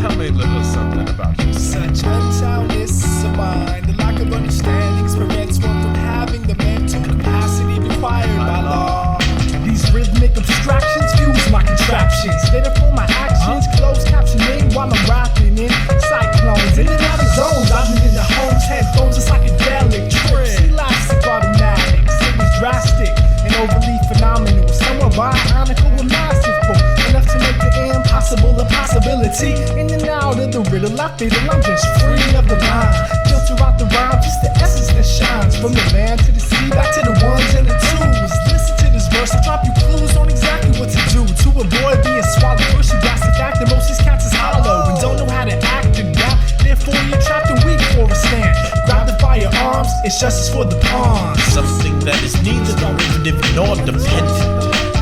Tell me a little something about you. Such unsoundness of mind, the lack of understanding prevents one from having the mental capacity required by law. These rhythmic abstractions fuse my contraptions. They deform my actions, closed captioning while I'm rapping in cyclones. In and out of zones, I've been in the homes, headphones, a psychedelic trip. Elastic automatics, it was drastic and overly phenomenal. Somewhat bionical and masterful, enough to make the impossible a possibility. In and out of the riddle, I fiddle, I'm just free of the line. Filter out the rhyme, just the essence that shines. From the land to the sea, back to the ones and the twos. Listen to this verse, I'll drop you clues on exactly what to do to avoid being swallowed. First you got the fact that most of these cats is hollow and don't know how to act and rap. Therefore you're trapped and weak for a stand. Grab the firearms, it's justice for the pawns. Something that is neither derivative nor dependent,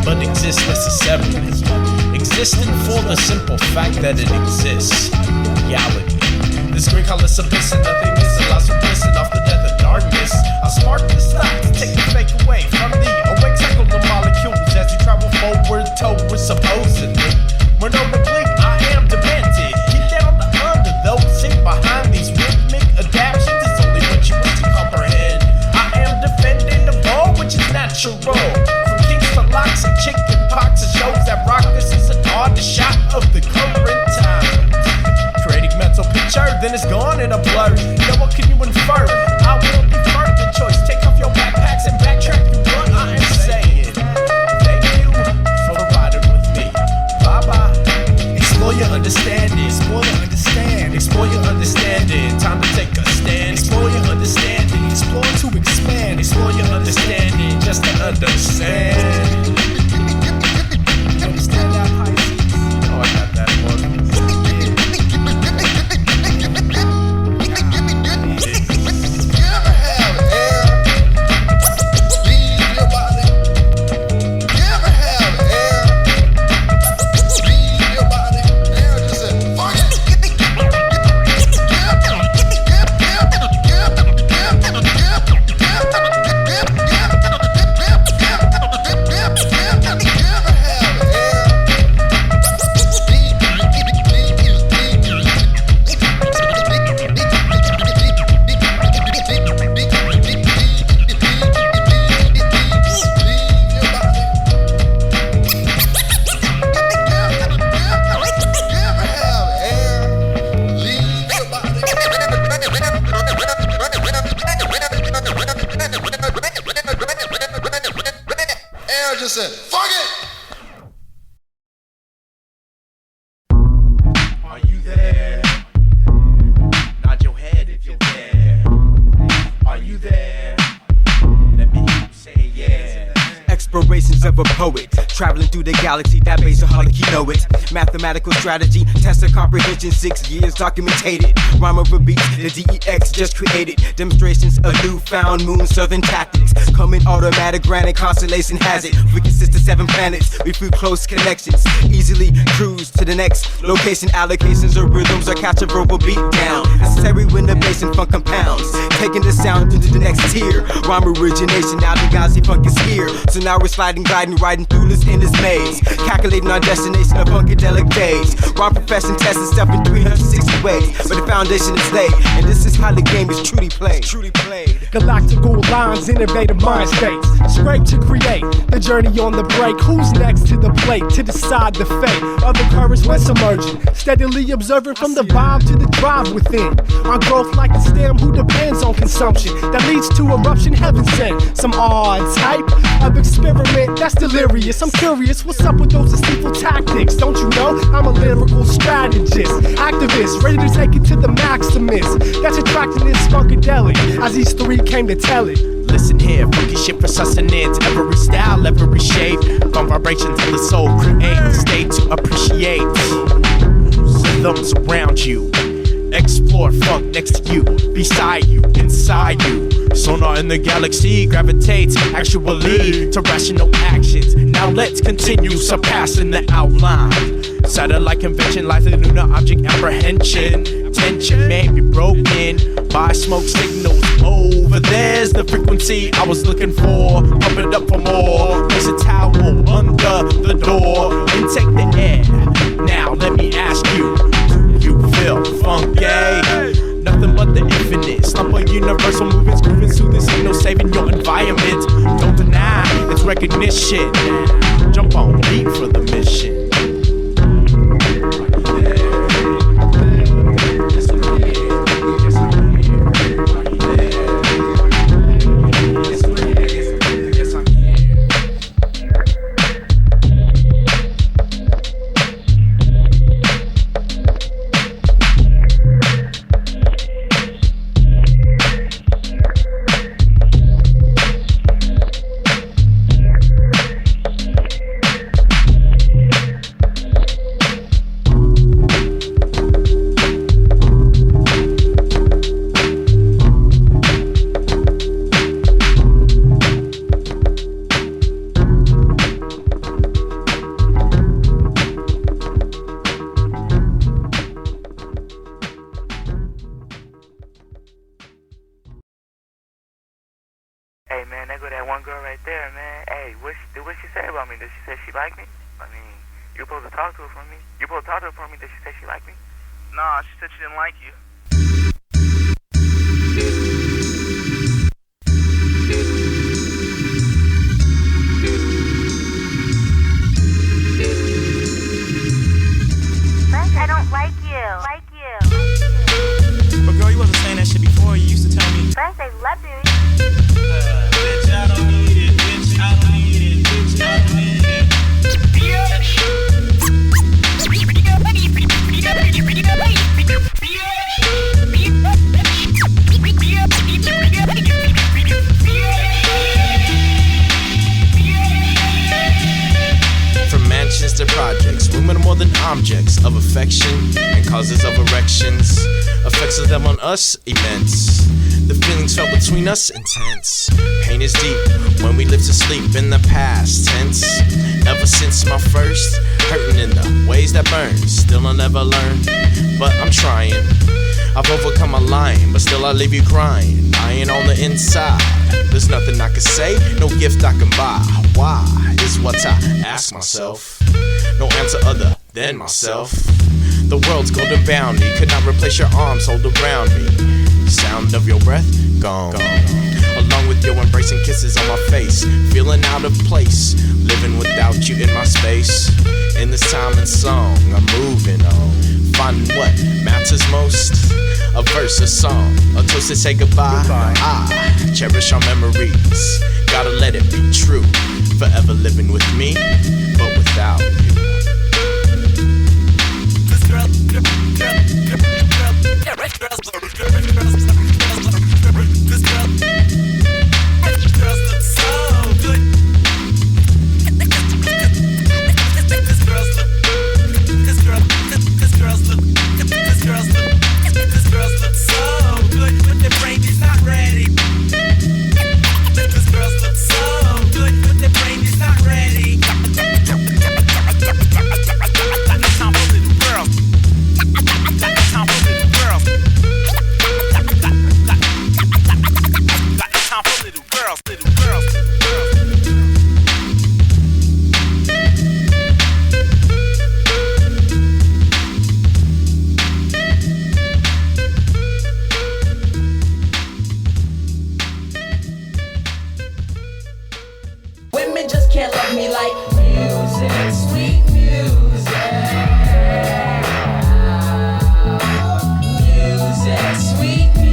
but exists necessarily. Existing for the simple fact that it exists. Reality. This green color submiss and nothingness allows for blissing off the death of darkness. I spark the stop to take the fake away from the awake cycle of molecules as you travel forward toward supposedly. We're notably, I am demented. Get down the under though, sink behind these rhythmic adaptions. It's only what you want to comprehend. I am defending the ball, which is natural. From kings to locks and chicken pox, it shows that rock. This is an odd shot of the current time. Creating mental picture, then it's gone in a blur. Now what can you infer? I will defer the choice. Take off your backpacks and backtrack. You what I am saying. Thank you for riding with me. Bye bye. Explore your understanding. Explore your understanding. Explore your understanding. Time to take a stand. Explore your understanding. Explore to expand. Explore your understanding. Just to understand. Understand that, Pisces? Oh, I got that one. Said, fuck it! Are you there? Nod your head if you're there. Are you there? Let me hear you say yeah. Explorations of a poet, traveling through the galaxy, that base of holic, you know it. Mathematical strategy, test of comprehension, 6 years documentated. Rhyme over beats, the DEX just created. Demonstrations of newfound moon southern tactics. Coming automatic, granite constellation has it. We consist of 7 planets, we flew close connections. Easily cruise to the next location. Allocations of rhythms or catch a verbal beat down. Necessary when the bass and funk compounds. Taking the sound into the next tier. Rhyme origination, now the Gazi funk is here. So now we're sliding, gliding, riding through this endless maze. Calculating our destination of funkadelic days. Rhyme profession testing stuff in 360 ways. But the foundation is laid, and this is how the game is truly played. Galactical lines, innovative mind states. Scrape to create the journey on the break. Who's next to the plate to decide the fate of the currents when submerging? Steadily observing from the vibe to the drive within. Our growth like the stem who depends on consumption that leads to eruption, heaven sent. Some odd type of experiment that's delirious. I'm curious, what's up with those deceitful tactics? Don't you know I'm a lyrical strategist, activist, ready to take it to the maximus. That's attracting this funkadelic, as these 3 came to tell it. Listen here, funky shit for sustenance. Every style, every shape. From vibrations of the soul, create a state to appreciate rhythms around you. Explore funk next to you, beside you, inside you. Sonar in the galaxy gravitates actually to rational actions. Now let's continue surpassing the outline. Satellite convention, lies in lunar object apprehension. Tension may be broken by smoke signals. Over there's the frequency I was looking for. Pump it up for more. Place a towel under the door and take the air. Now let me ask you, do you feel funky? Nothing but the infinite slump of universal movements, grooving, soothing signals, saving your environment. Don't deny its recognition. Jump on beat for the mission. Hey man, there go that one girl right there, man. Hey, what she say about me? Did she say she like me? I mean, you supposed to talk to her for me. You supposed to talk to her for me. Did she say she like me? Nah, she said she didn't like you. Frank, I don't like you. But girl, you wasn't saying that shit before. You used to tell me. Frank, I love you. Bitch, I don't need it. Bitch, I don't need it. Bitch, I don't need it. From mansions to projects, women are more than objects of affection and causes of erections. Effects of them on us, immense. The feelings felt between us, intense. Pain is deep when we live to sleep in the past tense. Ever since my first, hurting in the ways that burn. Still I'll never learn, but I'm trying. I've overcome my lying, but still I leave you crying. Lying on the inside, there's nothing I can say, no gift I can buy. Why is what I ask myself. No answer other than myself. The world's golden bounty could not replace your arms hold around me. Sound of your breath, gone. Along with your embracing kisses on my face. Feeling out of place, living without you in my space. In this time and song, I'm moving on. Finding what matters most. A verse, a song, a toast to say goodbye. I cherish our memories. Gotta let it be true. Forever living with me, but without you. Women just can't love me like music, sweet music. Music, sweet music.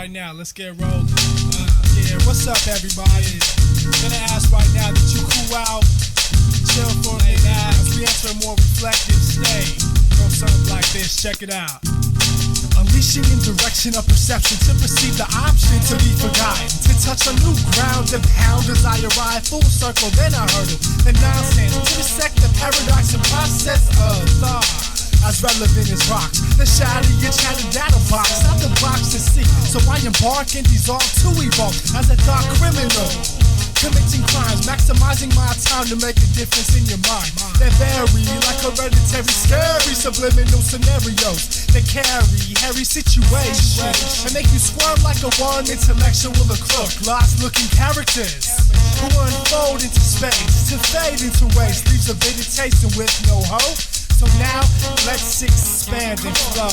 Right now, let's get rolling. Yeah, what's up, everybody? Gonna ask right now that you cool out, chill for a minute as we enter a more reflective state. Go something like this, check it out. Unleashing in direction of perception to perceive the option to be forgotten, to touch a new ground and pound as I arrive full circle. Then I hurdle the nonsense to dissect the paradox and process of thought. As relevant as rocks, the shadow your chatted data box, not the box to see. So I embark and dissolve to evolve as a thought criminal, committing crimes, maximizing my time to make a difference in your mind. They vary like hereditary, scary subliminal scenarios that carry hairy situations and make you squirm like a one intellectual or crook. Lost looking characters who unfold into space to fade into waste, leaves a bitter taste and with no hope. So now, let's expand and flow.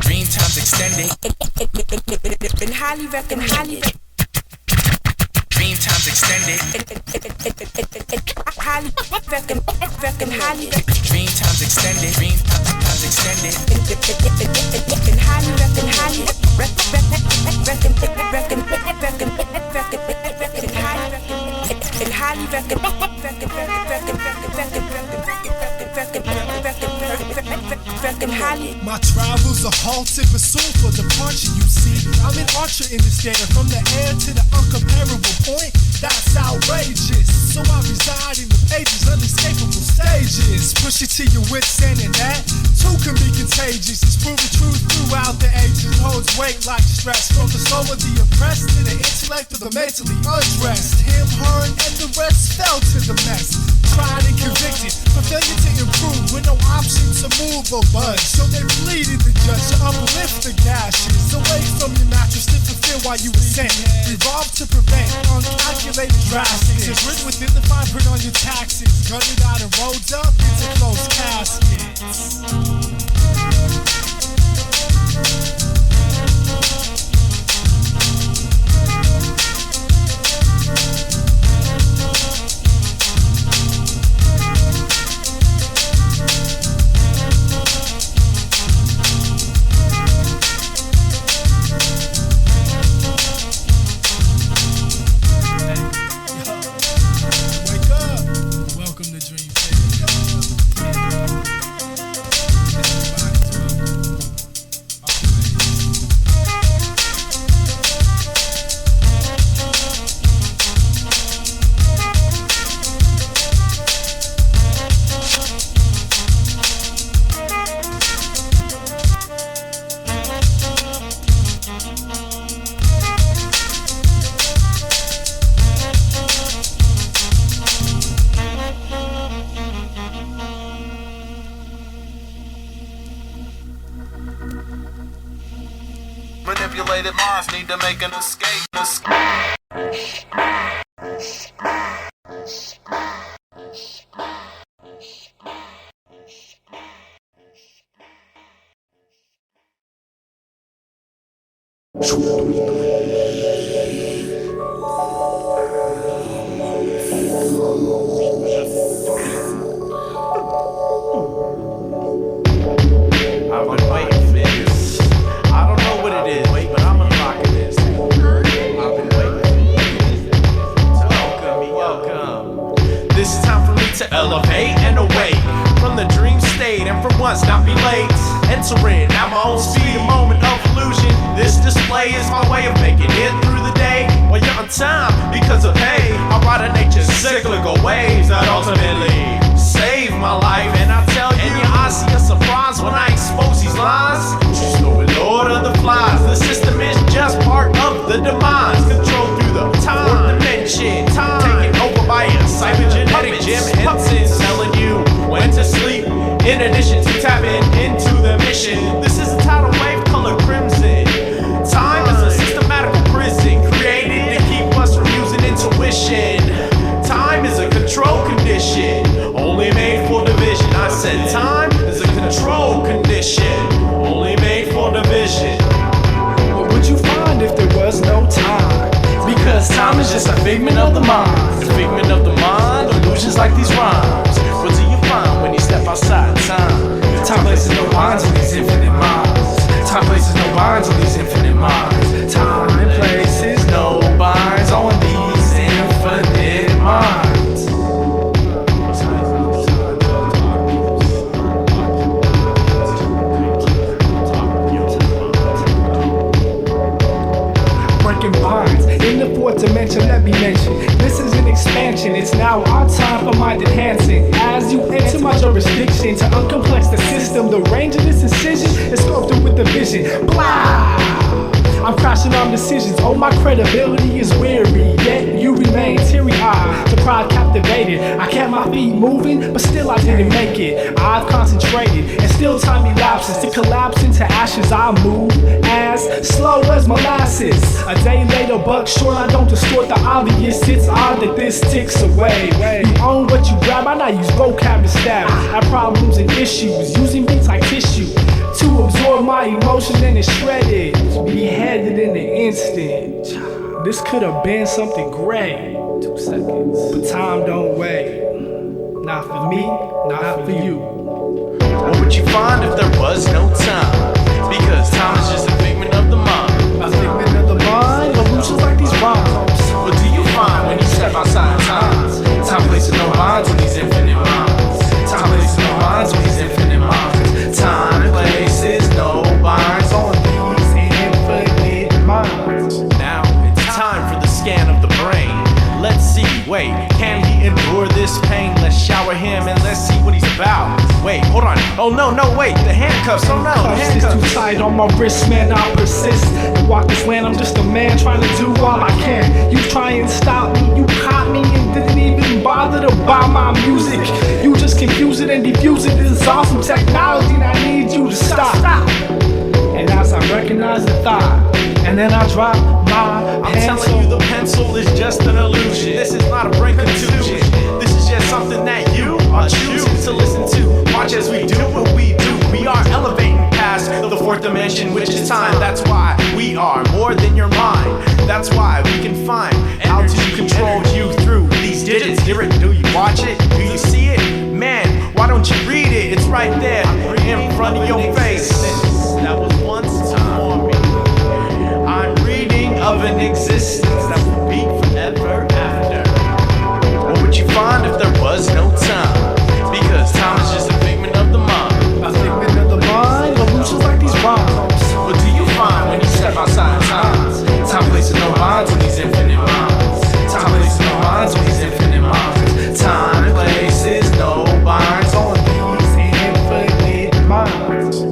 Dream times extended. Been highly recommended. Dream times extended. Highly recommended. Dream times extended. Dream times extended. Been highly recommended. My travels are halted but soon for departure, you see. I'm an archer in this data, from the air to the uncomparable point. That's outrageous. So I reside in the pages, unescapable stages. Push it to your wits end, and that too can be contagious. It's proven true throughout the ages. Holds weight like stress, from the soul of the oppressed to the intellect of the mentally undressed. Him, her, and the rest fell to the mess. Tried and convicted for failure to improve with no option to move or budge. So they pleaded the judge to uplift the gashes away from your mattress to fulfill while you were sent. Revolve to prevent uncalculated drastics. It's written within the fine print on your taxes. Gutted out and rolled up into closed caskets. Manipulated minds need to make an escape. I've been waiting for this. I don't know what it is, but I'm unlocking this. I've been waiting to welcome. This is time for me to elevate and awake from the dream state, and for once not be late. Entering at my own speed, a moment of illusion. This display is my way of making it through the day while you're on time because of pay. I ride nature's cyclical waves that ultimately save my life, and I tell you, and your eyes see a surprise when I expose these lines. She's the Lord of the flies. The system is just part of the demise, controlled through the time, fourth dimension, time taken over by a cybergenetic gym. omniscient, only made for division. I said time is a control condition, only made for division. What would you find if there was no time? Because time is just a figment of the mind. A figment of the mind, illusions like these rhymes. What do you find when you step outside time? Time places no lines on these infinite minds. Time places no binds on these infinite minds. Time and places no binds on these infinite minds. Breaking binds in the fourth dimension, let me mention. This is an expansion, it's now our time for mind enhancing. As you enter my jurisdiction to uncomplex the system, the range of this incision is sculpted with the vision. Blah! I'm crashing on decisions, oh my credibility is weary. Yet you remain teary-eyed, the crowd captivated. I kept my feet moving, but still I didn't make it. I've concentrated, and still time elapses. To collapse into ashes I move as slow as molasses. A day later, buck short, I don't distort the obvious. It's odd that this ticks away. You own what you grab, I not use vocab to stab at problems and issues, using beats like tissue to absorb my emotions and it's shredded, beheaded in an instant. This could have been something great. 2 seconds, but time don't wait. Not for me, not for you. What would you find if there was no time? Because time is just a figment of the mind. A figment of the mind, illusions like these rhymes. What do you find when you step outside time? Time places no lines on these infinite minds. Time places no lines on these infinite minds. Time and places no binds on these infinite minds. Now it's time for the scan of the brain. Let's see, wait, can he endure this pain? Let's shower him and let's see what he's about. Wait, hold on, oh no, wait, the handcuffs, oh no, the handcuffs. It's too tight on my wrist, man, I persist. And walk this land, I'm just a man trying to do all I can. You try and stop me, you caught me and didn't even bother to buy my music. You just confuse it and diffuse it, this is awesome technology and I need you to stop. And as I recognize the thought, and then I drop my I'm pencil. telling you the pencil is just an illusion. This is not a brain contusion. This is just something that you are choosing to listen to. Watch as we do what we do. We are elevating past the fourth dimension, which is time. That's why we are more than your mind. That's why we can find how to control you through these digits. Do you watch it? Do you see it? Man, why don't you read it? It's right there in front of your face. That was once before me. I'm reading of an existence that will be forever after. What would you find if there was no time? Because time is just a figment of the mind. A figment of the mind, illusions like these rhymes. What do you find when you step outside time? Time places no lines on these infinite minds. Time places no lines on these infinite minds. Time and places no binds on these infinite minds.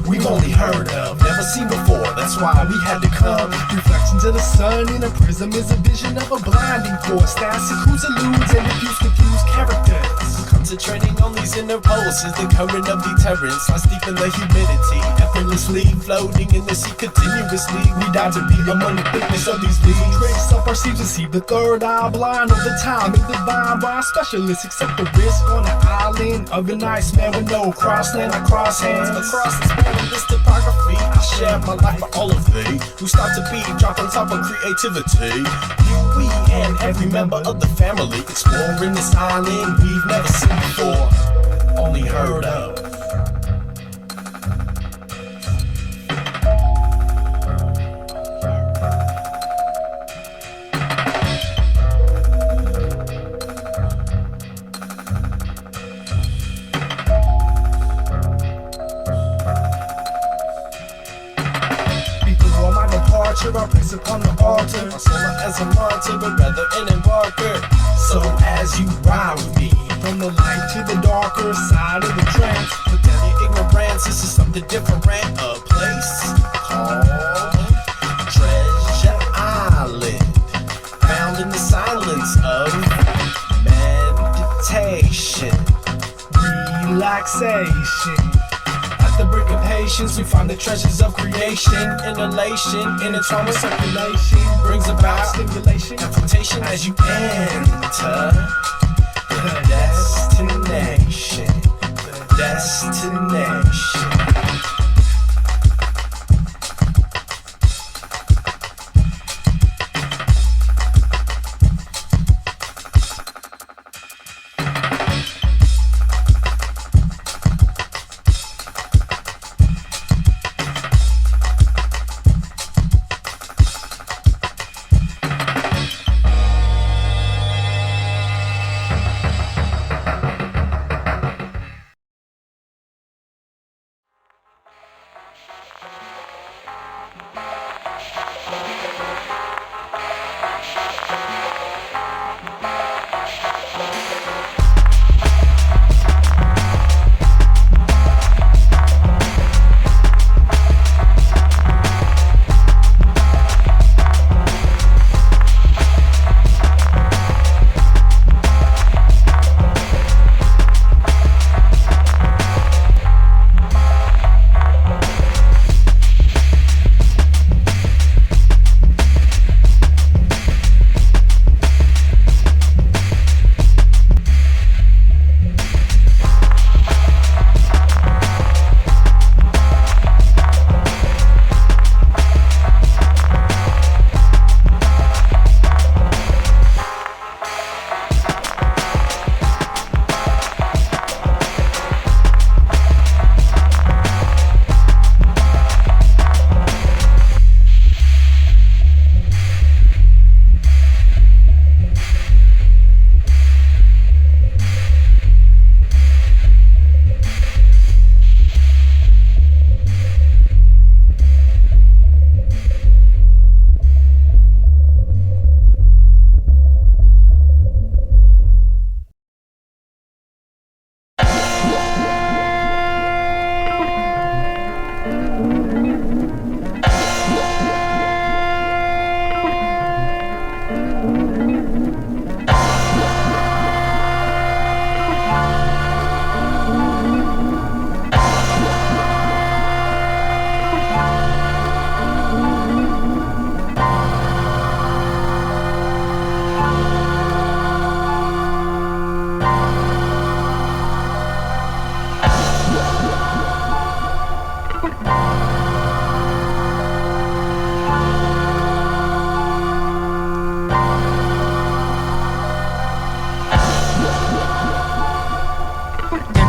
We've only heard of, never seen before, that's why we had to come. Reflections of the sun in a prism is a vision of a blinding force that secludes, eludes, and diffuse confused characters. Concentrating on these inner pulses, the current of deterrence lies deep in the humidity, effortlessly floating in the sea continuously. We die to be among the thickness of these leaves. Trace up our seeds to see the third eye blind of the time and divine by specialists. Accept the risk on an island of an Iceman with no crossland. I cross hands across the span of this topography. I share my life for all of thee who start to be dropped on top of creativity. You, we, and every member of the family exploring this island we've never seen before, only heard of. I place upon the altar, my soul as a martyr, but rather an embarker. So as you ride with me, from the light to the darker side of the trance, put down your ignorance, this is something different. A place called Treasure Island, found in the silence of meditation, relaxation. The brick of patience, we find the treasures of creation. Inhalation, intertwined with circulation, brings about stimulation and flotation as you enter the destination. The destination.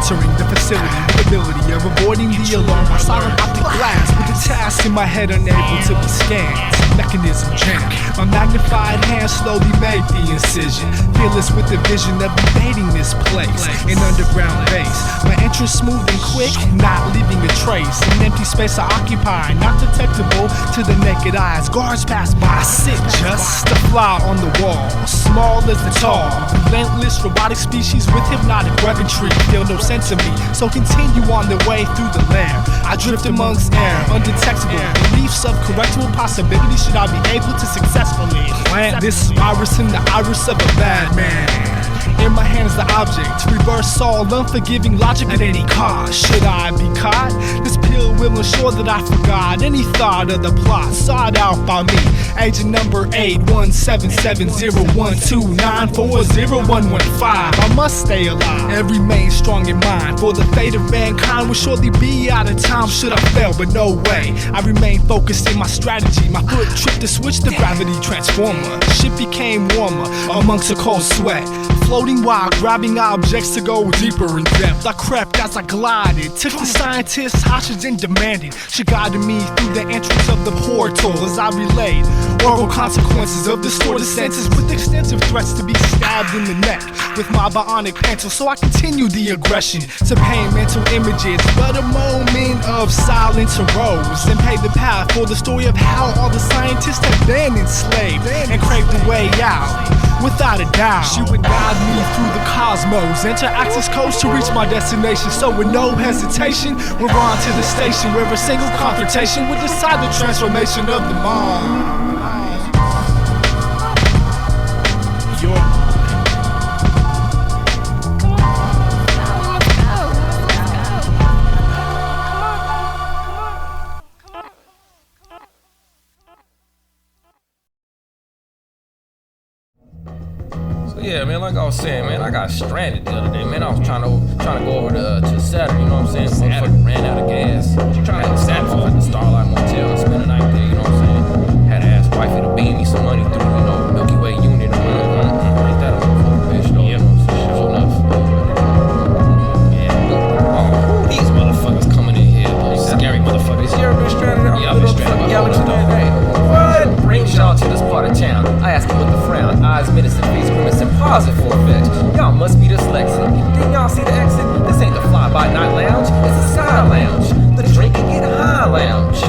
Entering the facility with the ability of avoiding the alarm by silent optic glass, with the task in my head unable to be scanned. Mechanism jammed. My magnified hand slowly made the incision, fearless with the vision of invading this place. An underground base, my entrance smooth and quick, not leaving a trace. An empty space I occupy, not detectable to the naked eyes. Guards pass by, sit just a fly on the wall, small as the tall. Relentless robotic species with hypnotic weaponry feel no sense of me, so continue on the way through the lair. I drift amongst air, undetectable beliefs of correctable possibilities. Should I be able to successfully plant this virus in the iris of a bad man? In my hands the object, reverse all unforgiving logic at any cost. Should I be caught? This pill will ensure that I forgot any thought of the plot sought out by me. Agent number 81770129401115. I must stay alive and remain strong in mind, for the fate of mankind will surely be out of time should I fail, but no way. I remain focused in my strategy. My foot tripped to switch the gravity transformer. Ship became warmer amongst a cold sweat, floating while grabbing objects to go deeper in depth. I crept as I glided, took the scientists hostage and demanded she guided me through the entrance of the portal as I relayed oral consequences of distorted senses with extensive threats to be stabbed in the neck with my bionic pencil. So I continued the aggression to paint mental images, but a moment of silence arose and paved the path for the story of how all the scientists had been enslaved and craved a way out. Without a doubt, she would guide me through the cosmos, enter access codes to reach my destination. So with no hesitation, we're on to the station where a single confrontation would decide the transformation of the mind. Yeah, man, like I was saying, man, I got stranded the other day, man. I was trying to go over to Saturday, you know what I'm saying? Motherfucker ran out of gas. Trying to Saturday at the Starlight Motel and spend the night there, you know what I'm saying? Had to ask wifey to beam me some money through, you know, Milky Way unit or whatever. Ain't that a motherfucker bitch, though? You know, sure enough. Yeah, who these motherfuckers coming in here, though? Scary motherfuckers. You ever been stranded out? Yeah, I've been stranded out. What brings y'all to this part of town? I ask you with a frown, eyes menacing, face grimacing, positive for effect. Y'all must be dyslexic. Didn't y'all see the exit? This ain't the fly-by-night lounge, it's a side lounge. The drink and get high lounge.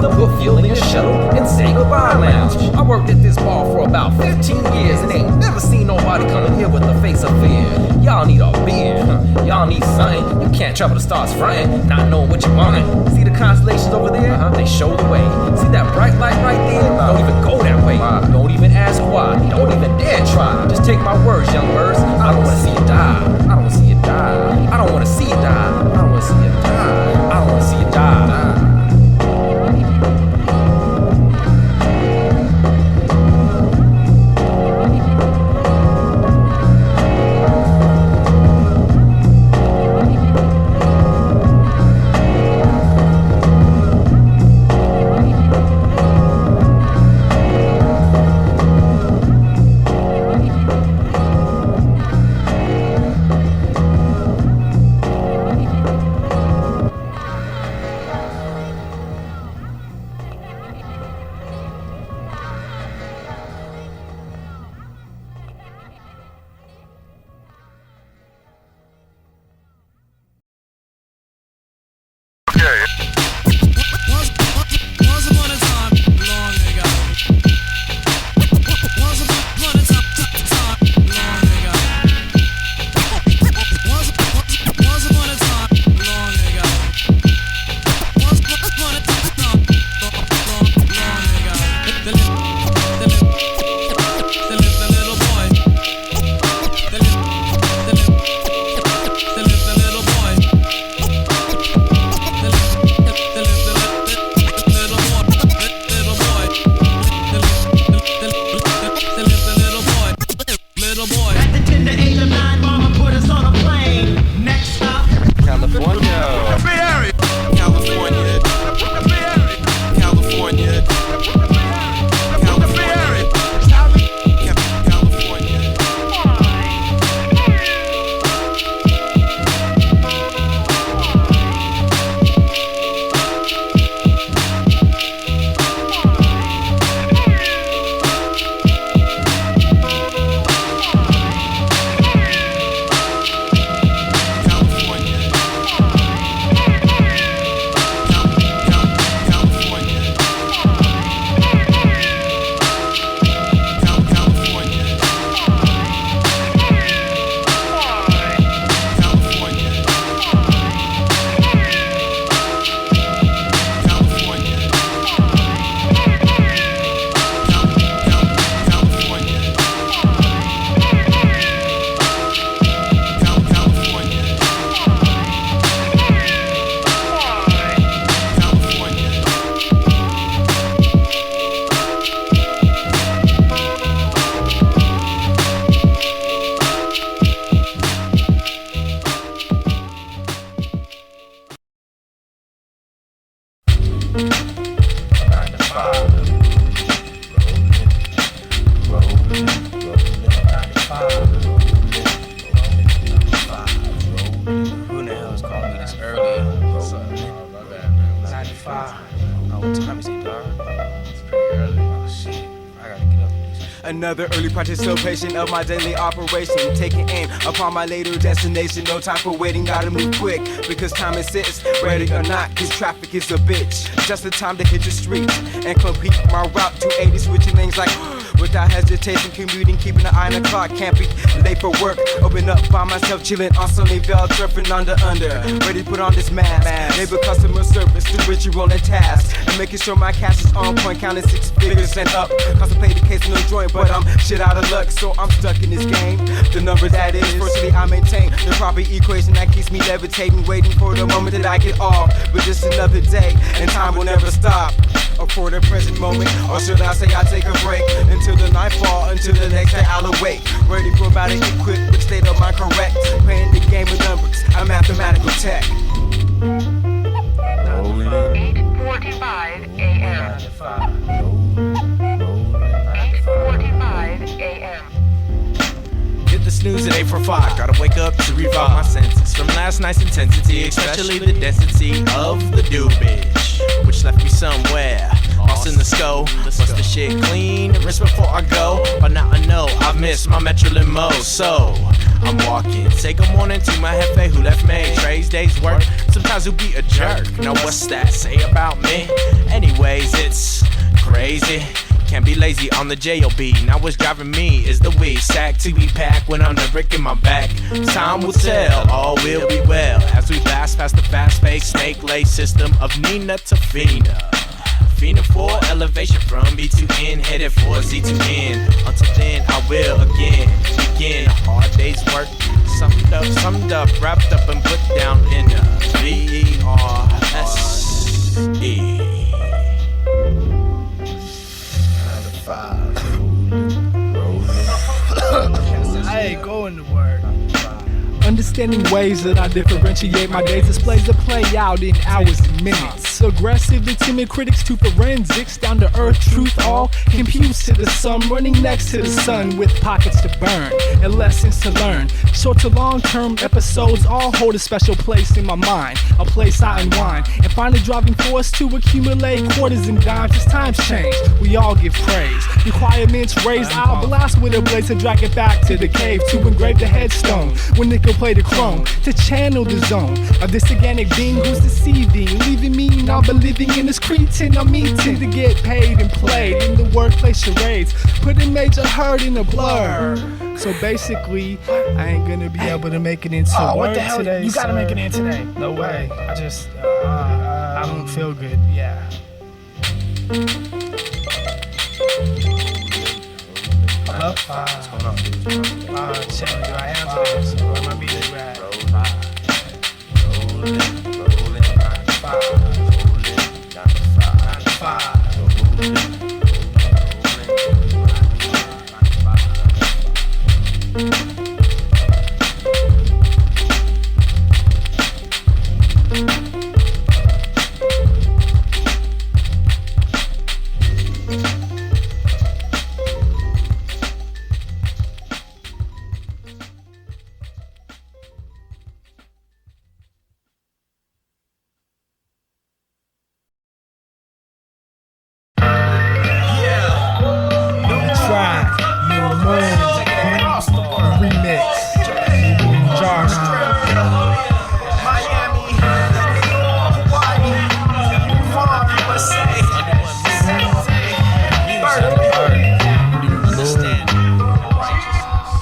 The put fuel in your shuttle and say goodbye lounge. I worked at this bar for about 15 years and ain't never seen nobody come in here with the face of fear. Y'all need a beer, y'all need something. You can't travel the stars frontin', not knowing what you wantin'. See the constellations over there? They show the way. See that bright light right there? Don't even go that way. Don't even ask why. Don't even dare try. Just take my words, young birds. I don't wanna see you die. I don't wanna see you die. I don't wanna see you die. I don't wanna see you die. I don't wanna see you die. Another early participation of my daily operation. Taking aim upon my later destination. No time for waiting, gotta move quick. Because time insists, ready or not, cause traffic is a bitch. Just the time to hit the streets and complete my route. 280 switching lanes like without hesitation, commuting, keeping an eye on the clock. Can't be late for work. Open up by myself, chilling on Sunnyvale, surfing under. Ready to put on this mask. Neighbor customer service, the ritual and task. And making sure my cash is on point, counting 6 figures and up. Contemplate the case, no joint, but I'm shit out of luck, so I'm stuck in this game. The number that is, firstly I maintain the proper equation that keeps me levitating, waiting for the moment that I get off. But just another day, and time will never stop. Or for the present moment, or should I say I take a break until the nightfall, until the next day I'll awake. Ready for about an equipped with state of mind correct. Playing the game with numbers, a mathematical tech. 8:45 a.m. 8:45 a.m. Hit the snooze at 8:45. Gotta wake up to revive my senses from last night's intensity, especially the density of the doobage, which left me somewhere lost in the skull. Bust the shit clean and rinse before I go. But now I know I've missed my metro limo, so I'm walking. Say good morning to my jefe who left me Trey's day's work. Sometimes he'll be a jerk. Now what's that say about me? Anyways, it's crazy. Can't be lazy on the J.O.B. Now what's driving me is the weed sack to be packed when I'm the brick in my back. Time will tell, all will be well as we blast past the fast-paced snake-laced system of Nina to Fina. Fina for elevation from B to N, headed for Z to N. Until then, I will again begin a hard day's work. Summed up, wrapped up and put down in a V-E-R-S-E. I ain't going to work. Understanding ways that I differentiate my days, displays that play out in hours and minutes. Aggressive and timid critics to forensics, down to earth truth all computes to the sum, running next to the sun with pockets to burn and lessons to learn. Short to long term episodes all hold a special place in my mind, a place I unwind and find a driving force to accumulate quarters and dimes. As times change, we all give praise. Requirements raised, I'll blast with a blaze to drag it back to the cave to engrave the headstone. When nickel play the chrome to channel the zone of this organic being who's deceiving, leaving me not believing in this cretin. I'm eating to get paid and played in the workplace charades, putting major hurt in a blur. So basically, I ain't gonna be able to make it into work what the hell? today. You gotta sir. make it in today. No way. I just, I don't feel good. yeah. Hello? What's going on? Shit, do I answer this? Where my music at?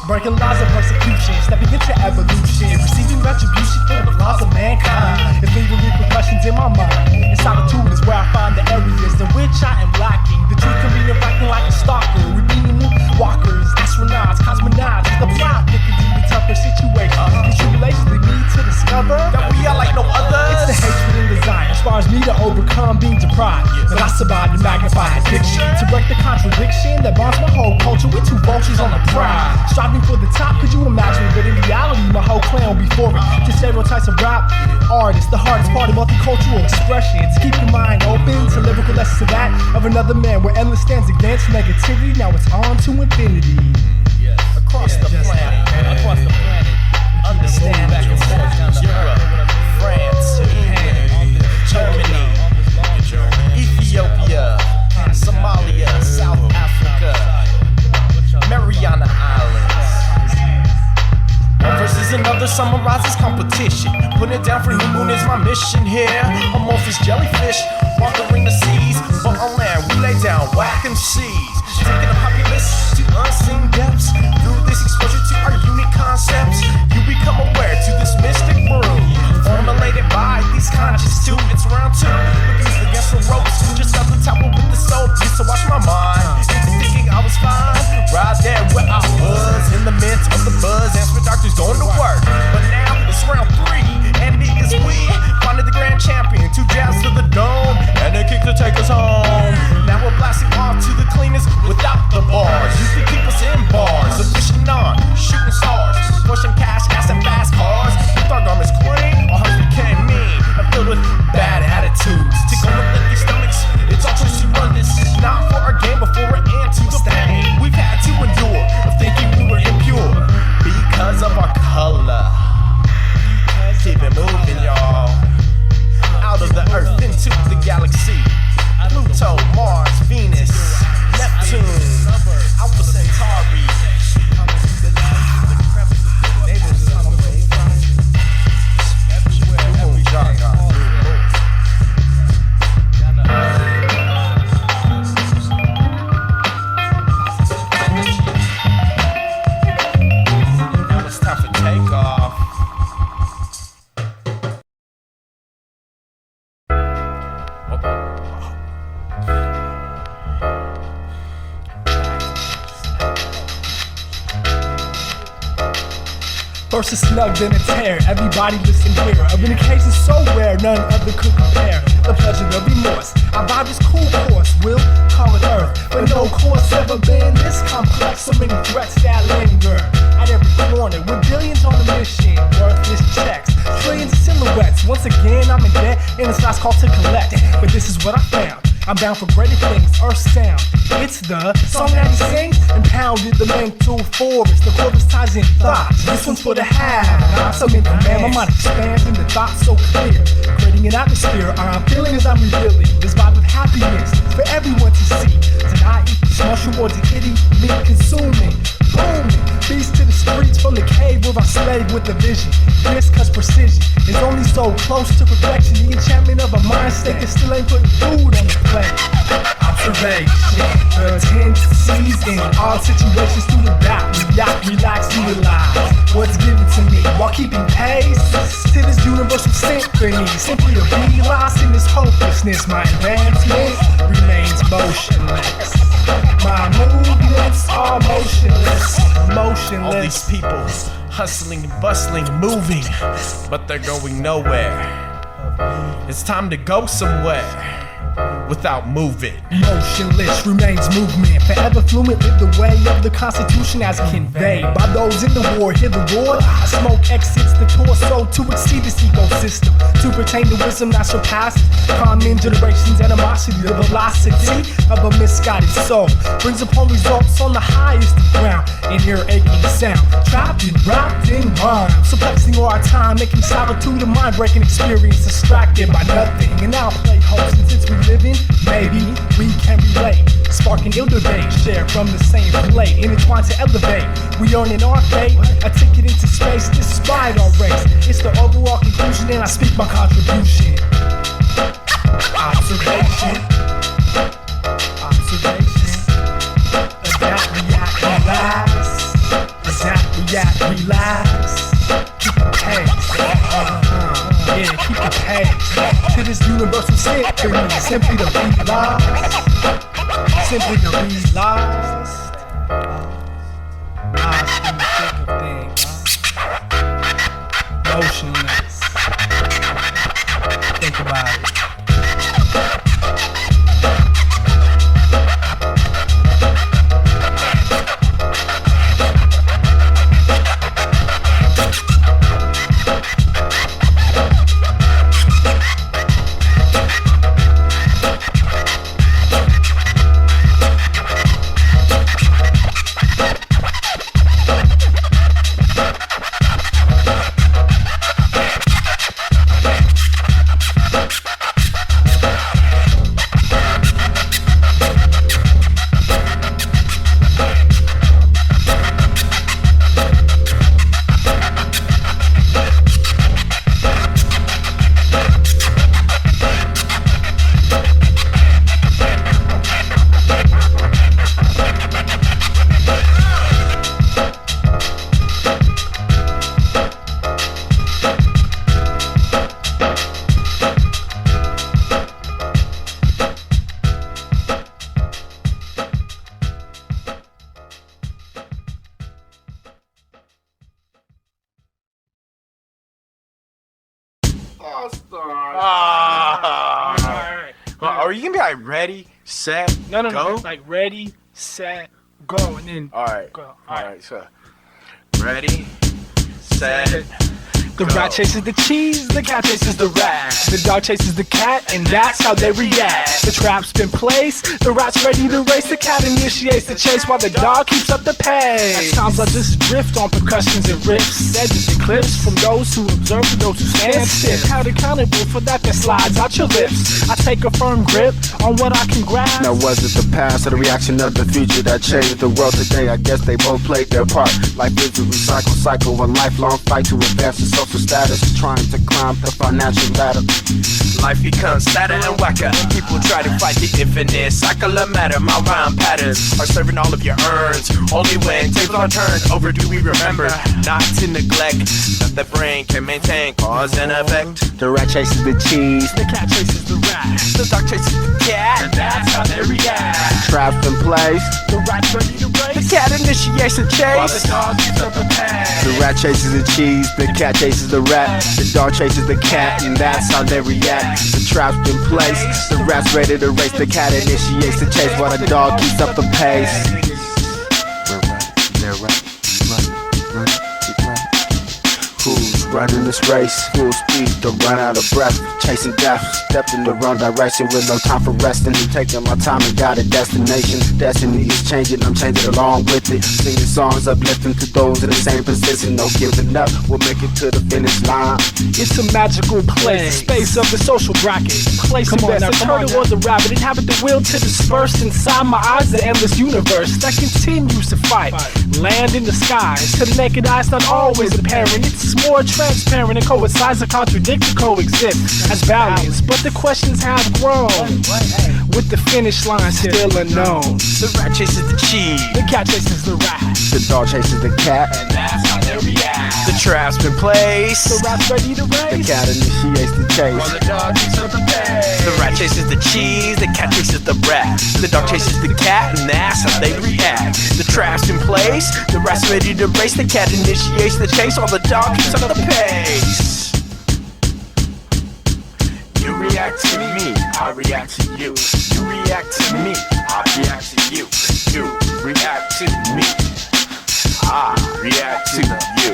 Breaking laws of persecution, stepping into evolution, receiving retribution for the flaws of mankind. There's lingering repercussions in my mind, and solitude is where I find the areas in which I am lacking. The truth can be reflecting like a stalker, with being walkers, astronauts, cosmonauts, the plot that can do the tougher situations. These tribulations lead me to discover that we are like no others. It's the hatred and desire inspires me to overcome being deprived. But I survived and magnified addiction to break the contradiction that bonds my whole culture. We two vultures on the prowl, striving for the top. Could you imagine? But in reality, my whole clan will be for it. To stereotypes of rap artists, the hardest part of multicultural expression. To keep your mind open to lyrical lessons to that of another man, where endless stands against negativity. Now it's on to infinity. Across the planet, understand back and forth, Europe, France, Japan, Germany, Ethiopia, Somalia, South Africa, summarize this competition. Putting it down for new moon is my mission here. Amorphous jellyfish wandering the seas, but on land we lay down whack MCs, taking the populace to unseen depths. Through this exposure to our unique concepts, you become aware to this mystic brew, formulated by these conscious two. It's round two, looking against the ropes, just off the top with the soap. Used to watch my mind into thinking I was fine, right there where I was, in the midst of the buzz. Answer doctors going to work, but now it's round three, and it is we finding the grand champion. Two jabs to the dome, and a kick to take us home. Now we're blasting off to the cleaners without the bars. Used to keep us in bars, so fishing on, shooting stars, pushing cash, ass and fast cars. With our garments clean, our hearts became mean and filled with bad attitudes. To go with empty stomachs, it's all choice to run this, not for our game, but for an end to the pain we've had to endure of thinking we were impure because of our color. Keep it moving, y'all. Out of the earth into the galaxy. Pluto, Mars, Venus, Neptune, Alpha Centauri. Jargon. Now it's time for takeoff. Versus snugged in a tear, everybody listen here. A vindication so rare, none other could compare. The pleasure, the remorse, our vibe is cool course, we'll call it Earth. But no course ever been this complex, so many threats that linger at every corner. With billions on a mission, worthless checks, trillions of silhouettes. Once again, I'm in debt, and it's last call to collect. But this is what I found. I'm down for greater things, earth sound. It's the song that he sings, impounded the mental forest. The chorus ties in thoughts. This one's for the have. So in command, my mind expands and the thoughts so clear. Creating an atmosphere, I'm feeling as I'm revealing this vibe of happiness for everyone to see. Tonight, this mushroom or the itty meat consuming, booming. Beast to the streets from the cave where I slave with a vision. This cause precision is only so close to perfection. The enchantment of a mind state that still ain't putting food on the plate. Observation, the tendencies in all situations through the dot. React, relax, utilize what's given to me while keeping pace to this universal symphony. Simply to be lost in this hopelessness. My advancement remains motionless. My movements are motionless. All these people hustling and bustling, moving, but they're going nowhere. It's time to go somewhere without moving. Motionless remains movement, forever fluent, live the way of the Constitution as conveyed by those in the war. Hear the roar, smoke exits the torso to exceed this ecosystem, to pertain to wisdom that surpasses common generations' animosity. The velocity of a misguided soul brings upon results on the highest of ground. In ear aching sound, trapped and wrapped in rhyme, perplexing all our time, making solitude a mind-breaking experience, distracted by nothing. And I'll play host, and since we live in, maybe we can relate, sparking ill debate, share from the same plate, intertwined to elevate. We earning our fate, a ticket into space despite our race. It's the overall conclusion, and I speak my contribution. Observation, adapt, react, relax. Adapt, react, relax. Keep the pace. Yeah, keep the pace. To this universal symphony, simply to be lost. Simply to be lost. Lost in the thick of things. Motionless. Think about it. right, ready, set, No, go. like ready, set, go, and then All right. go. All right. So, ready, set. The rat chases the cheese, the cat chases the rat. The dog chases the cat, and that's how they react. The trap's been placed, the rat's ready to race. The cat initiates the chase while the dog keeps up the pace. At times I just drift on percussions and riffs, edges and clips from those who observe to those who stand stiff. Held accountable for that slides out your lips. I take a firm grip on what I can grasp. Now was it the past or the reaction of the future that changed the world today? I guess they both played their part. Life is a recycle cycle, a lifelong fight to advance the social status, trying to climb the financial ladder. Life becomes sadder and whacker. People try to fight the infinite cycle of matter. My rhyme patterns are serving all of your urns. Only when tables are turned over do we remember not to neglect that the brain can maintain cause and effect. The rat chases the cheese, the cat chases the rat. The dog chases the cat, and that's how they react. Traps in place, the rat's ready to race. The cat initiates the chase while the dog keeps up the pace. The rat chases the cheese, the cat chases the rat. The dog chases the cat, and that's how they react. The trap's been placed, the rat's ready to race. The cat initiates the chase while the dog keeps up the pace. Who's running this race? Full speed to run out of breath, chasing death. Stepped in the wrong direction with no time for resting. Taking my time and got a destination. Destiny is changing, I'm changing along with it. Singing songs uplifting to those in the same position. No giving up, we'll make it to the finish line. It's a magical place, space of the social bracket. Place in best, a turtle or the rabbit, inhabit the will to disperse inside my eyes the endless universe that continues to fight. Land in the skies, to the naked eye it's not always apparent. It's more transparent and coincides or contradict to coexist as balance. But the questions have grown, with the finish line still unknown. The rat chases the cheese, the cat chases the rat. The dog chases the cat, and that's how they react. The trap's been placed, the rat's ready to race. The cat initiates the chase while the dog keeps up the pace. The rat chases the cheese, the cat chases the rat. The dog chases the cat, and that's how they react. The trap's been placed, the rat's ready to race. The cat initiates the chase while the dog keeps up the pace. You react to me, I react to you. You react to me, I react to you. You react to me, I react to you.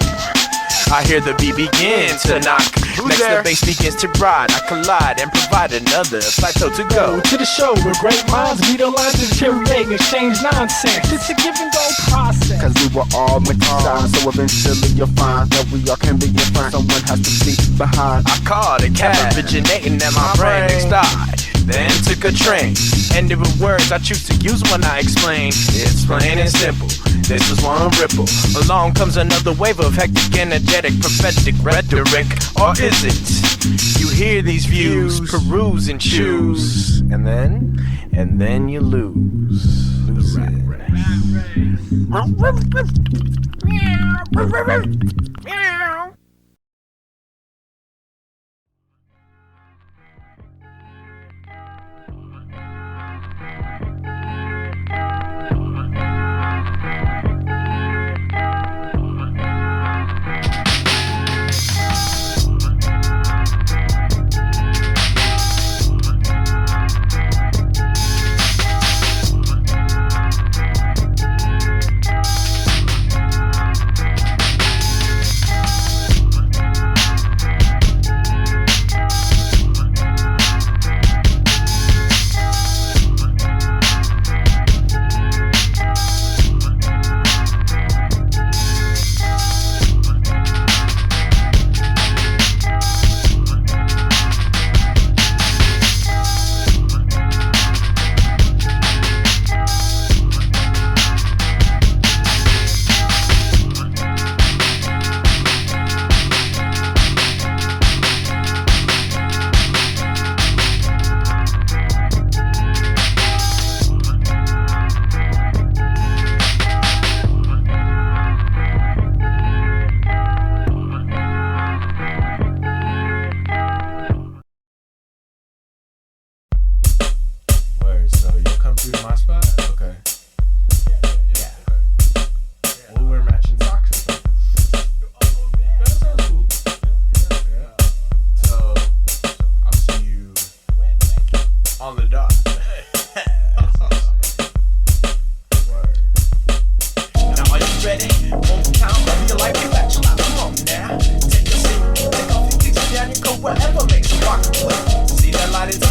I hear the beat begin to knock. Next the bass begins to ride. I collide and provide another plateau to go to the show where great minds meet online to deteriorate and exchange nonsense. It's a give and go process. Cause we were all meant to shine, so eventually you'll find that we all can be your friend. Someone has to be behind. I caught a cat originating at my brain died. Then took a train. Ended with words I choose to use when I explain. It's plain and simple. This is one ripple. Along comes another wave of hectic, energetic, prophetic rhetoric. Or is it? You hear these views, peruse and choose, and then you lose it.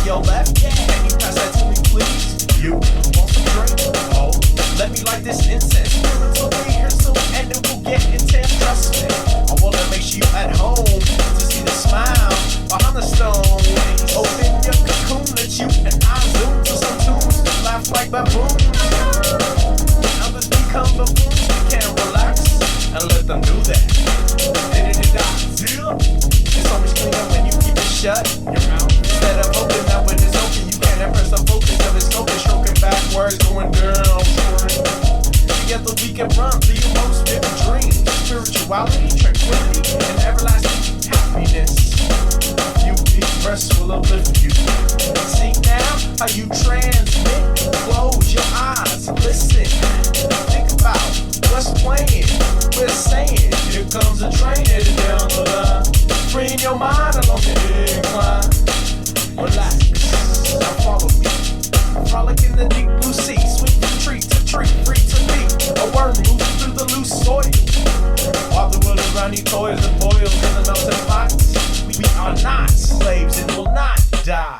your left? Can you pass that to me, please? You want some drink? Oh, let me light this incense. Spirits will be here soon, and it will get intense. Trust me, I wanna make sure you at home to see the smile behind the stone. Open your cocoon, let you and I zoom to some tunes. Laugh like baboons. When others become buffoons, we can relax and let them do that. It's always cleaner when you keep it shut. Your mouth instead of open. Now when it's open, you can't impress the focus of its focus. Stroking backwards, going down. Together we can run to your most vivid dreams. Spirituality, tranquility, and everlasting happiness. You express will uplift you. See now how you transmit. Close your eyes, listen, think about what's playing. We're saying, here comes a train headed down the line. Freeing your mind along the incline. Relax, now follow me. Frolic in the deep blue sea. Swing from tree to tree, free to be. A worm moves through the loose soil. While the world around you toils and boils in the melting pots. We are not slaves and will not die.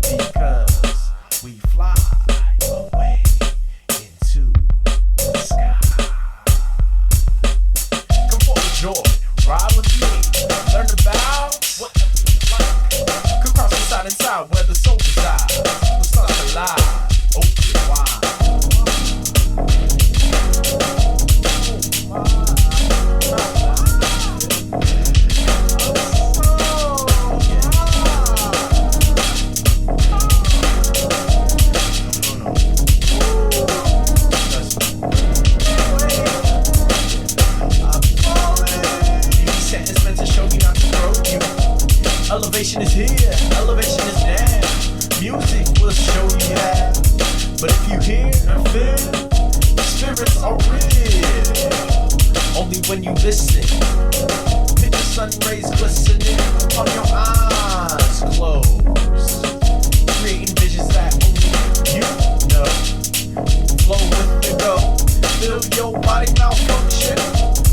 Because we fly away into the sky. Come forward, joy, ride with me. Learn about whatever you like. Could cross inside and side where the soul resides. We'll start to lie, open wide. Elevation is here, elevation is down. Music will show you how. But if you hear and feel, the spirits are real. Only when you listen. Picture sun rays glistening upon your eyes closed. Creating visions that only you know. Flow with the go. Feel your body malfunction.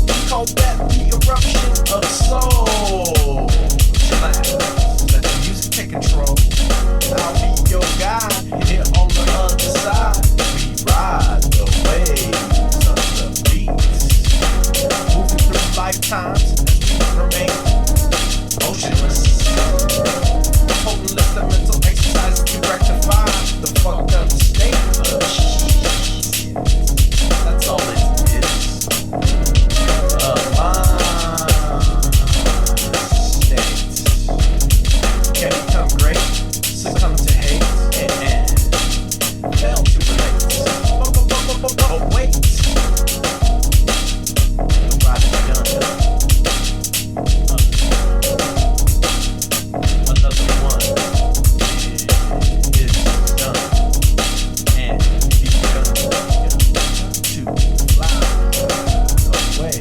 We call that the eruption of soul. Let the music take control. I'll be your guide here on the other side. We ride the waves of the beats, moving through lifetimes as we remain motionless. Motionless, the mental exercise to rectify the fucked up state of shit. That's all it is. Mind. Can become great, succumb to hate, and fail to relate. But wait, the ride is done. Another one is done and begun to fly away.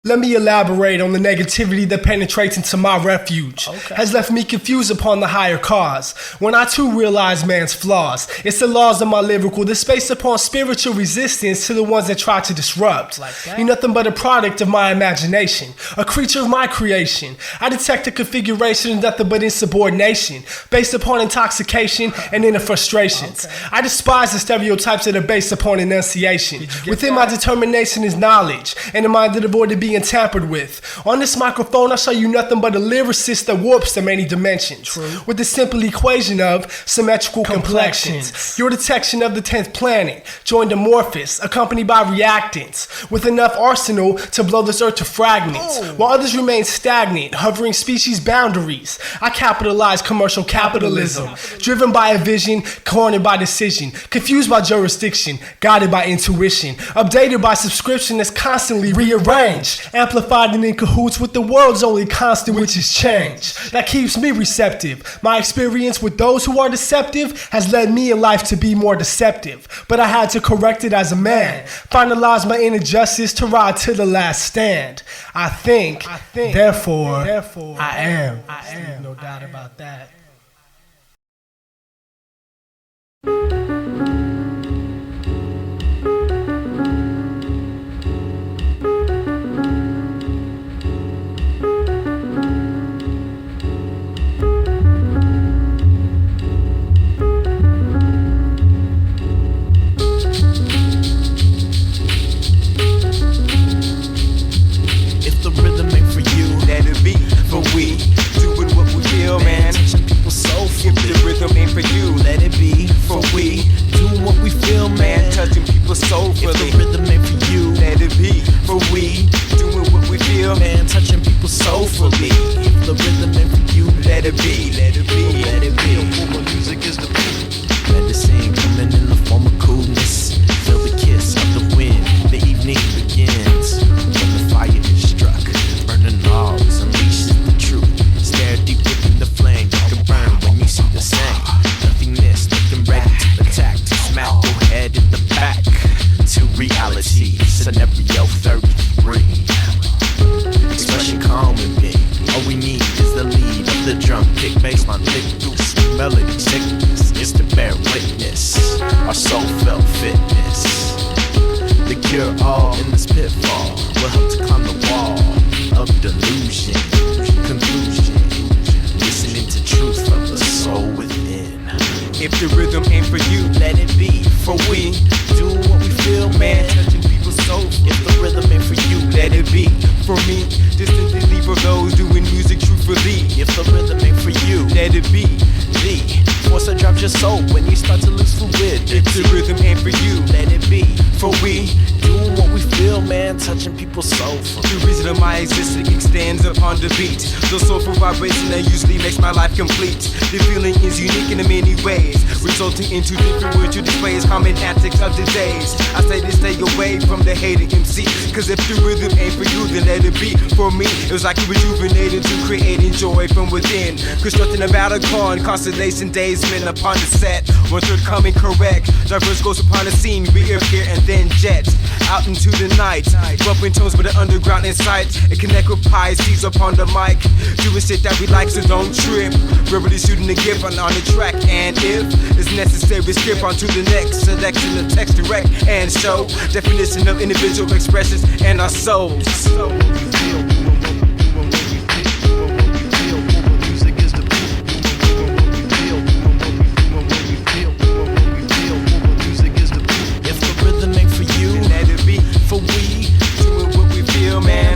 Let me elaborate on the negativity that penetrates into my refuge. Has left me confused upon the higher cause. When I too realize man's flaws, it's the laws of my lyrical that's based upon spiritual resistance to the ones that try to disrupt. You're nothing but a product of my imagination, a creature of my creation. I detect a configuration of nothing but insubordination, based upon intoxication and inner frustrations. I despise the stereotypes that are based upon enunciation. Within my determination is knowledge, and a mind that avoided being tampered with. On this microphone, I'll show you nothing but a lyricist that warps to many dimensions. With the simple equation of symmetrical complexions. Your detection of the 10th planet, joined amorphous, accompanied by reactants, with enough arsenal to blow this earth to fragments, while others remain stagnant, hovering species boundaries. I capitalize commercial capitalism, driven by a vision, cornered by decision, confused by jurisdiction, guided by intuition, updated by subscription that's constantly rearranged, amplified and in cahoots with the world's only constant, which is change. That keeps me receptive. My experience with those who are deceptive has led me in life to be more deceptive, but I had to correct it as a man, finalize my inner justice to ride to the last stand. I think, therefore I am. No doubt about that. For we doing what we feel, man. Touching people's soul. If the rhythm ain't for you, let it be. For we doing what we feel, man. Touching people's soul. If the rhythm ain't for you, let it be. For we doing what we feel, man. Touching people's soulfully. If the rhythm ain't for you, let it be. Let it be. Let it be. Music is the medicine coming in the form of coolness. Feel the kiss of the wind. The evening begins when the fire is struck. Burning logs unleashes the truth. Stare deep within the flame. You can burn when you see the same. Nothingness looking ready to attack. To smack your head in the back. To reality. Scenario 33. Expression calm in me. All we need is the lead of the drum kick. Bassline thick through sweet melody. Sickness is to bear witness. Our soul felt fitness. The cure all in this pitfall will help to climb the wall of delusion, conclusion, listening to truth from the soul within. If the rhythm ain't for you, let it be. For we doing what we feel, man. Touching people's souls. If the rhythm ain't for you, let it be. For me, distinctly for those doing music truthfully. If the rhythm ain't for you, let it be. The force that drives your soul when you start to lose fluidity. If the rhythm ain't for you, let it be. For we doing what we feel, man. Touching people's soul. The reason of my existence extends upon the beat. The soulful vibration that usually makes my life complete. The feeling is unique in many ways, resulting into different virtual displays, common antics of the days. I say to stay away from the hating MC, cause if the rhythm ain't for you, then let it be. For me, it was like a rejuvenated to creating joy from within. Constructing a battle con, constellation days men upon the set. One third coming correct, diverse goes upon the scene, reappear and then jet out into the night. Bumping tones with the underground insight, and connect with Pisces upon the mic. Doing shit that we like, so don't trip. Verbally shooting the gift on the track, and if it's necessary, skip on to the next selection of text direct and show definition of individual expressions and our souls.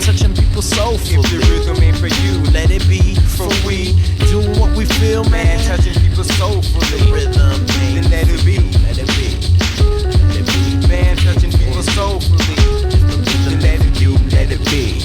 Touching people's soul. If the rhythm ain't for you, let it be. For we doing what we feel, man. Touching people's soul for the rhythm, then let it be. Let it be. Let it be. Man, touching people's soul for me. Then let it be. Let it be.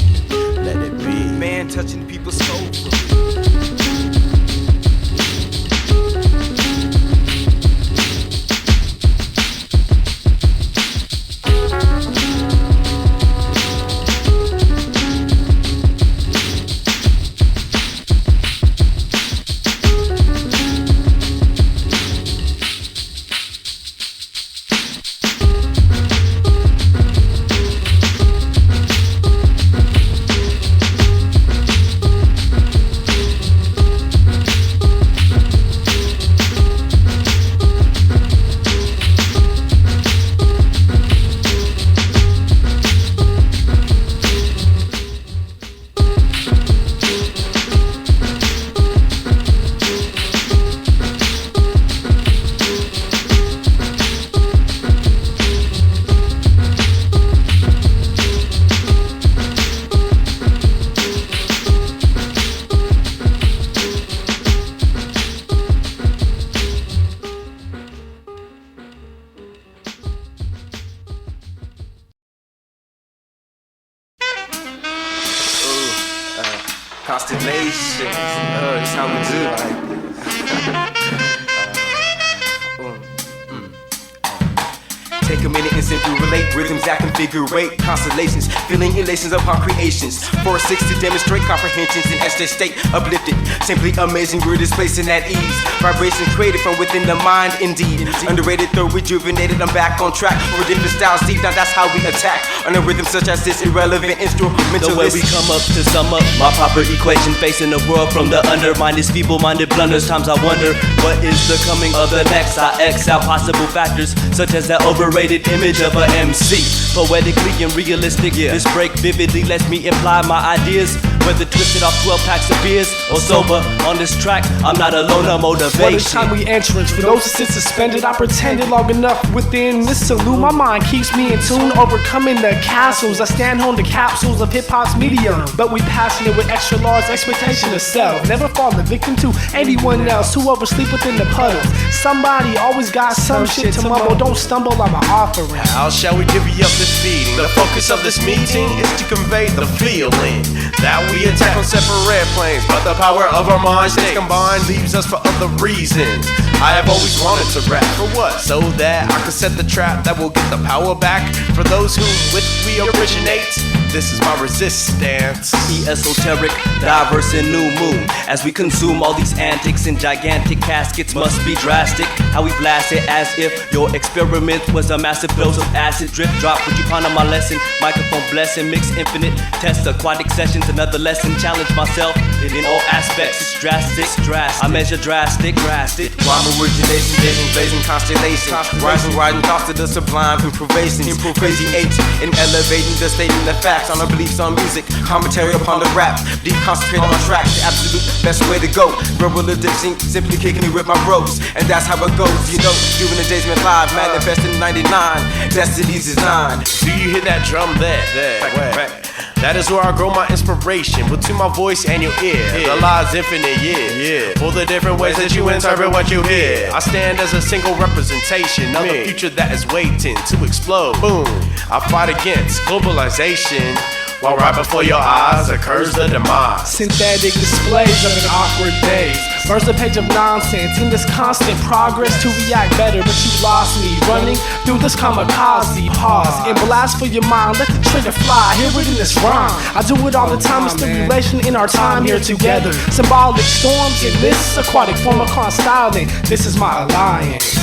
That's how we do, like. Take a minute and simply relate rhythms that configurate constellations, feeling elations upon creations. 4/6 to demonstrate comprehensions in extra state, uplifted, simply amazing. We're displacing at ease. Vibrations created from within the mind, indeed. Underrated, though rejuvenated. I'm back on track for different styles. Deep now, that's how we attack on a rhythm such as this irrelevant instrumentalist. The way we come up to sum up my proper equation, facing the world from the undermined is feeble-minded blunders. Times I wonder what is the coming of the next. I X out possible factors such as that overrated image of a MC. Poetically and realistic, this break vividly lets me imply my ideas, whether twisted off 12 packs of beers or sober. On this track, I'm not alone, a motivation. Well, it's timely entrance. For those who sit suspended, I pretended long enough within this salute. My mind keeps me in tune, overcoming the castles. I stand on the capsules of hip-hop's medium, but we passionate with extra large expectation of self. Never fall the victim to anyone else who oversleep within the puddles. Somebody always got some shit to mumble. Don't stumble on my offering. How shall we divvy up this feeding? The focus of this meeting is to convey the feeling that we attack on separate planes, but the power of our minds combined leaves us for other reasons. I have always wanted to rap. For what? So that I can set the trap that will get the power back for those who with we originate. This is my resistance. Esoteric, diverse and new moon. As we consume all these antics in gigantic caskets must be drastic. How we blast it as if your experiment was a massive dose of acid. Drip drop, would you ponder my lesson? Microphone blessing, mix infinite. Test aquatic sessions, another lesson. Challenge myself in all aspects. It's drastic. I measure drastic. Rhyme origination, vision, blazing constellation. Rising thoughts to the sublime improvisations. Crazy H in elevating the stating the facts on our beliefs on music. Commentary upon the rap. Deep concentrate on tracks. The absolute best way to go. Verbal addiction, simply kicking it with my bros. And that's how it goes. You know, during the days when live manifested in 99. Destiny's design. Do you hear that drum there? That is where I grow my inspiration. Between my voice and your ear. The lie's infinite, for the different ways that you interpret what you hear. I stand as a single representation of the future that is waiting to explode. Boom. I fight against globalization, while right before your eyes occurs the demise. Synthetic displays of an awkward days. Burns a page of nonsense in this constant progress to react better, but you lost me running through this kamikaze. Pause and blast for your mind. Let the trigger fly. Hear it in this rhyme. I do it all the time. It's the relation in our time here together. Symbolic storms in this aquatic form of styling. This is my alliance.